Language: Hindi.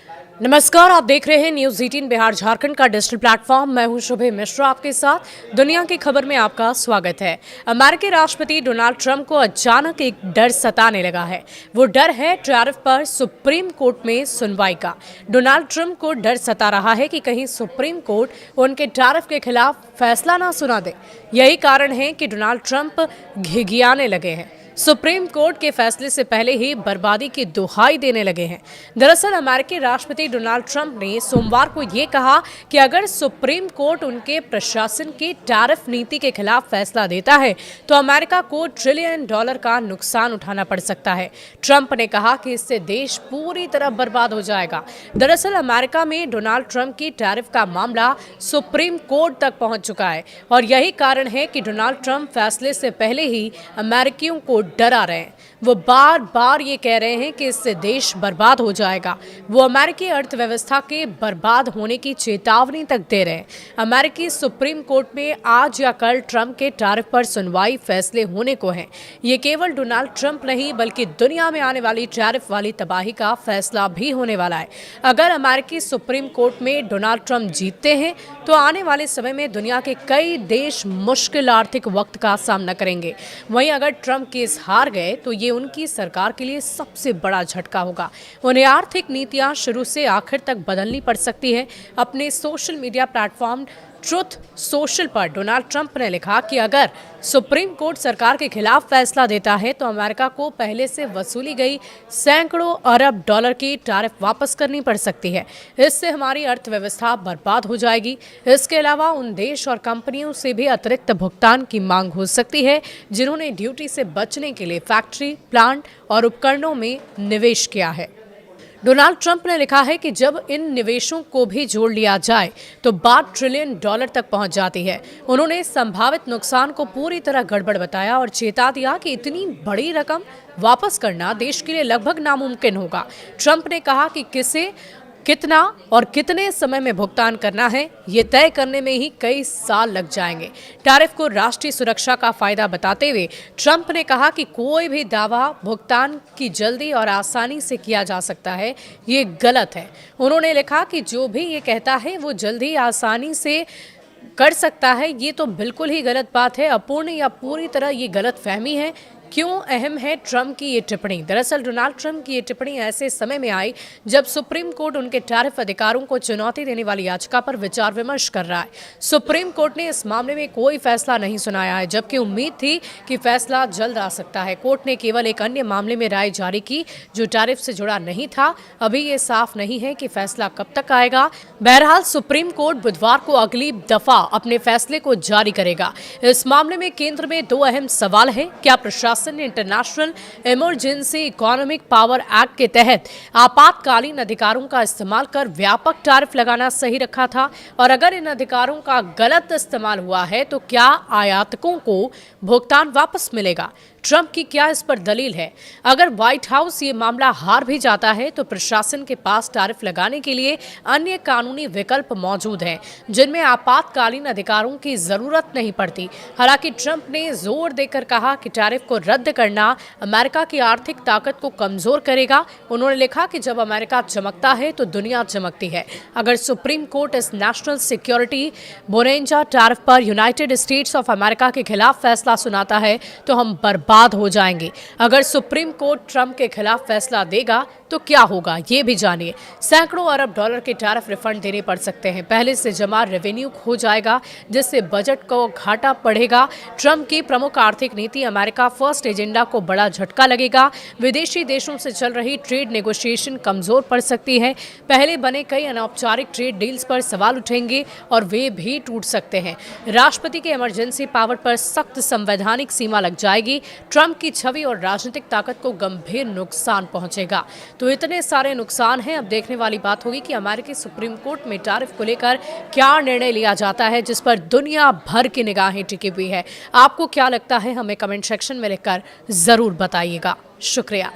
नमस्कार, आप देख रहे हैं न्यूज 18 बिहार झारखंड का डिजिटल प्लेटफॉर्म। मैं हूं शुभे मिश्रा आपके साथ। दुनिया की खबर में आपका स्वागत है। अमेरिकी राष्ट्रपति डोनाल्ड ट्रंप को अचानक एक डर सताने लगा है। वो डर है टैरिफ पर सुप्रीम कोर्ट में सुनवाई का। डोनाल्ड ट्रंप को डर सता रहा है कि कहीं सुप्रीम कोर्ट उनके टैरिफ के खिलाफ फैसला ना सुना दे। यही कारण है कि डोनाल्ड ट्रंप घिघियाने लगे हैं। सुप्रीम कोर्ट के फैसले से पहले ही बर्बादी की दुहाई देने लगे हैं। दरअसल अमेरिकी राष्ट्रपति डोनाल्ड ट्रंप ने सोमवार को ये कहा कि अगर सुप्रीम कोर्ट उनके प्रशासन की टैरिफ नीति के खिलाफ फैसला देता है तो अमेरिका को $1 ट्रिलियन का नुकसान उठाना पड़ सकता है। ट्रंप ने कहा कि इससे देश पूरी तरह बर्बाद हो जाएगा। दरअसल अमेरिका में डोनाल्ड ट्रंप की टैरिफ का मामला सुप्रीम कोर्ट तक पहुंच चुका है और यही कारण है कि डोनाल्ड ट्रंप फैसले से पहले ही अमेरिकियों को डरा रहे हैं। वो बार बार ये कह रहे हैं कि इससे देश बर्बाद हो जाएगा। वो अमेरिकी अर्थव्यवस्था के बर्बाद होने की चेतावनी तक दे रहे हैं। अमेरिकी सुप्रीम कोर्ट में आज या कल ट्रंप के टैरिफ पर सुनवाई फैसले होने को है। ये केवल डोनाल्ड ट्रंप नहीं बल्कि दुनिया में आने वाली टैरिफ वाली तबाही का फैसला भी होने वाला है। अगर अमेरिकी सुप्रीम कोर्ट में डोनाल्ड ट्रंप जीतते हैं तो आने वाले समय में दुनिया के कई देश मुश्किल आर्थिक वक्त का सामना करेंगे। वहीं अगर ट्रंप केस हार गए तो ये उनकी सरकार के लिए सबसे बड़ा झटका होगा। उन्हें आर्थिक नीतियां शुरू से आखिर तक बदलनी पड़ सकती है। अपने social media platform truth social पर डोनाल्ड ट्रंप ने लिखा कि अगर सुप्रीम कोर्ट सरकार के खिलाफ फैसला देता है तो अमेरिका को पहले से वसूली गई सैकड़ों अरब डॉलर की टैरिफ वापस करनी पड़ सकती है। इससे हमारी अर्थव्यवस्था बर्बाद हो जाएगी। इसके अलावा उन देश और कंपनियों से भी अतिरिक्त भुगतान की मांग हो सकती है जिन्होंने ड्यूटी से बचने के लिए फैक्ट्री, प्लांट और उपकरणों में निवेश किया है। डोनाल्ड ट्रंप ने लिखा है कि जब इन निवेशों को भी जोड़ लिया जाए तो बात $1 ट्रिलियन तक पहुंच जाती है। उन्होंने संभावित नुकसान को पूरी तरह गड़बड़ बताया और चेता दिया कि इतनी बड़ी रकम वापस करना देश के लिए लगभग नामुमकिन होगा। ट्रंप ने कहा कि किसे कितना और कितने समय में भुगतान करना है ये तय करने में ही कई साल लग जाएंगे। टैरिफ को राष्ट्रीय सुरक्षा का फायदा बताते हुए ट्रंप ने कहा कि कोई भी दावा भुगतान की जल्दी और आसानी से किया जा सकता है, ये गलत है। उन्होंने लिखा कि जो भी ये कहता है वो जल्दी आसानी से कर सकता है, ये तो बिल्कुल ही गलत बात है। अपूर्ण या पूरी तरह ये गलत फहमी है। क्यों अहम है ट्रंप की ये टिप्पणी? दरअसल डोनाल्ड ट्रंप की ये टिप्पणी ऐसे समय में आई जब सुप्रीम कोर्ट उनके टैरिफ अधिकारों को चुनौती देने वाली याचिका पर विचार विमर्श कर रहा है। सुप्रीम कोर्ट ने इस मामले में कोई फैसला नहीं सुनाया है, जबकि उम्मीद थी कि फैसला जल्द आ सकता है। कोर्ट ने केवल एक अन्य मामले में राय जारी की जो टैरिफ से जुड़ा नहीं था। अभी ये साफ नहीं है कि फैसला कब तक आएगा। बहरहाल सुप्रीम कोर्ट बुधवार को अगली दफा अपने फैसले को जारी करेगा। इस मामले में केंद्र में दो अहम सवाल है। क्या प्रशासन ने international emergency economic power act के तहत आपातकालीन अधिकारों का इस्तेमाल कर व्यापक टैरिफ लगाना सही रखा था? और अगर इन अधिकारों का गलत इस्तेमाल हुआ है तो क्या आयातकों को भुगतान वापस मिलेगा? ट्रंप की क्या इस पर दलील है? अगर व्हाइट हाउस ये मामला हार भी जाता है तो प्रशासन के पास टैरिफ लगाने के लिए अन्य कानूनी विकल्प मौजूद हैं जिनमें आपातकालीन अधिकारों की जरूरत नहीं पड़ती। हालांकि ट्रंप ने जोर देकर कहा कि टैरिफ को रद्द करना अमेरिका की आर्थिक ताकत को कमजोर करेगा। उन्होंने लिखा कि जब अमेरिका चमकता है तो दुनिया चमकती है। अगर सुप्रीम कोर्ट इस नेशनल सिक्योरिटी बोनेंजा टैरिफ पर यूनाइटेड स्टेट्स ऑफ अमेरिका के खिलाफ फैसला सुनाता है तो हम बर्बाद हो जाएंगे। अगर सुप्रीम कोर्ट ट्रंप के खिलाफ फैसला देगा तो क्या होगा, ये भी जानिए। सैकड़ों अरब डॉलर के टैरिफ रिफंड देने पड़ सकते हैं। पहले से जमा रेवेन्यू खो जाएगा जिससे बजट को घाटा पड़ेगा। ट्रंप की प्रमुख आर्थिक नीति अमेरिका फर्स्ट एजेंडा को बड़ा झटका लगेगा। विदेशी देशों से चल रही ट्रेड नेगोशिएशन कमजोर पड़ सकती है। पहले बने कई अनौपचारिक ट्रेड डील्स पर सवाल उठेंगे और वे भी टूट सकते हैं। राष्ट्रपति के इमरजेंसी पावर पर सख्त संवैधानिक सीमा लग जाएगी। ट्रंप की छवि और राजनीतिक ताकत को गंभीर नुकसान पहुंचेगा। तो इतने सारे नुकसान हैं। अब देखने वाली बात होगी कि अमेरिकी सुप्रीम कोर्ट में टैरिफ को लेकर क्या निर्णय लिया जाता है, जिस पर दुनिया भर की निगाहें टिकी हुई है। आपको क्या लगता है, हमें कमेंट सेक्शन में लिखकर जरूर बताइएगा। शुक्रिया।